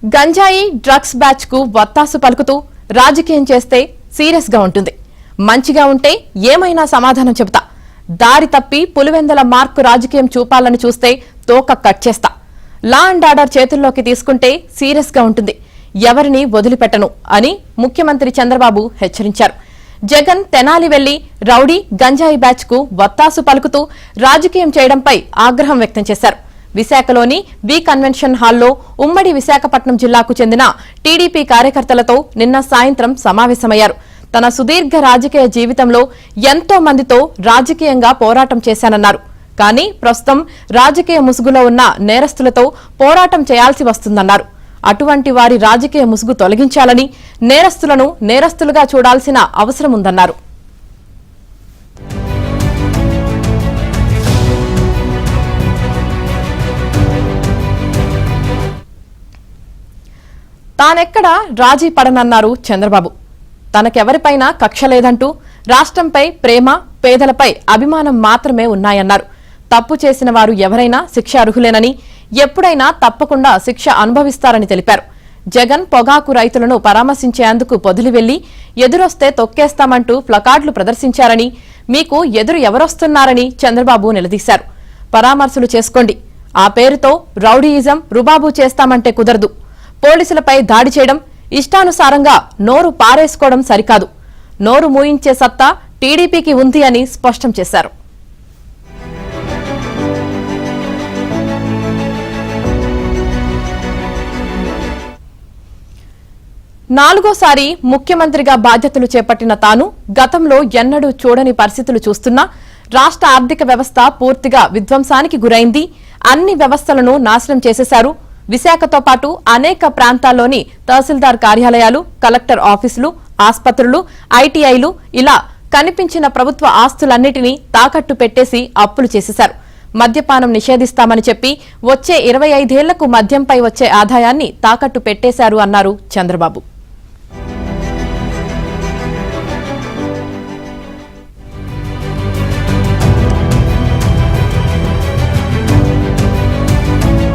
గంజాయి drugs batch కు వత్తాసు పలుకుతూ రాజకీయం చేస్తే సీరియస్ గా ఉంటుంది. మంచిగా ఉంటే ఏమైనా సమాధానం చెబుతా, దారి తప్పి పులివెందల మార్కు రాజకీయం చూపాలని చూస్తే తోక కట్ చేస్తా, లా అండ్ ఆర్డర్ చేతుల్లోకి తీసుకుంటే సీరియస్ గా ఉంటుంది, ఎవరిని వదిలిపెట్టను అని ముఖ్యమంత్రి చంద్రబాబు హెచ్చరించారు. జగన్ తెనాలి వెళ్లి రౌడీ గంజాయి బ్యాచ్ కు వత్తాసు పలుకుతూ రాజకీయం చేయడంపై ఆగ్రహం వ్యక్తం చేశారు. విశాఖలోని బి కన్వెన్షన్ హాల్లో ఉమ్మడి విశాఖపట్నం జిల్లాకు చెందిన టీడీపీ కార్యకర్తలతో నిన్న సాయంత్రం సమావేశమయ్యారు. తన సుదీర్ఘ రాజకీయ జీవితంలో ఎంతో మందితో రాజకీయంగా పోరాటం చేశానన్నారు. కానీ ప్రస్తుతం రాజకీయ ముసుగులో ఉన్న నేరస్తులతో పోరాటం చేయాల్సి వస్తుందన్నారు. అటువంటి వారి రాజకీయ ముసుగు తొలగించాలని, నేరస్తులను నేరస్తులుగా చూడాల్సిన అవసరం ఉందన్నారు. తానెక్కడా రాజీ పడనన్నారు చంద్రబాబు. తనకెవరిపైనా కక్ష లేదంటూ, రాష్ట్రంపై ప్రేమ, పేదలపై అభిమానం మాత్రమే ఉన్నాయన్నారు. తప్పు చేసిన వారు ఎవరైనా శిక్ష అర్హులేనని, ఎప్పుడైనా తప్పకుండా శిక్ష అనుభవిస్తారని తెలిపారు. జగన్ పొగాకు రైతులను పరామర్శించేందుకు పొదిలి వెళ్లి ఎదురొస్తే తొక్కేస్తామంటూ ప్లకార్డులు ప్రదర్శించారని, మీకు ఎదురు ఎవరొస్తున్నారని చంద్రబాబు నిలదీశారు. పరామర్శలు చేసుకోండి, ఆ పేరుతో రౌడీయిజం రుబాబు చేస్తామంటే కుదరదు. పోలీసులపై దాడి చేయడం, ఇష్టానుసారంగా నోరు పారేసుకోవడం సరికాదు. నోరు మూయించే సత్తా టీడీపీకి ఉంది అని స్పష్టం చేశారు. నాలుగోసారి ముఖ్యమంత్రిగా బాధ్యతలు చేపట్టిన తాను గతంలో ఎన్నడూ చూడని పరిస్థితులు చూస్తున్నా, రాష్ట్ర ఆర్థిక వ్యవస్థ పూర్తిగా విధ్వంసానికి గురైంది. అన్ని వ్యవస్థలను నాశనం చేసేశారు. విశాఖతో పాటు అనేక ప్రాంతాల్లోని తహసీల్దార్ కార్యాలయాలు, కలెక్టర్ ఆఫీసులు, ఆస్పత్రులు, ఐటీఐలు, ఇలా కనిపించిన ప్రభుత్వ ఆస్తులన్నిటినీ తాకట్టు పెట్టేసి అప్పులు చేసేశారు. మద్యపానం నిషేధిస్తామని చెప్పి వచ్చే 25 ఏళ్లకు మద్యంపై వచ్చే ఆదాయాన్ని తాకట్టు పెట్టేశారు అన్నారు చంద్రబాబు.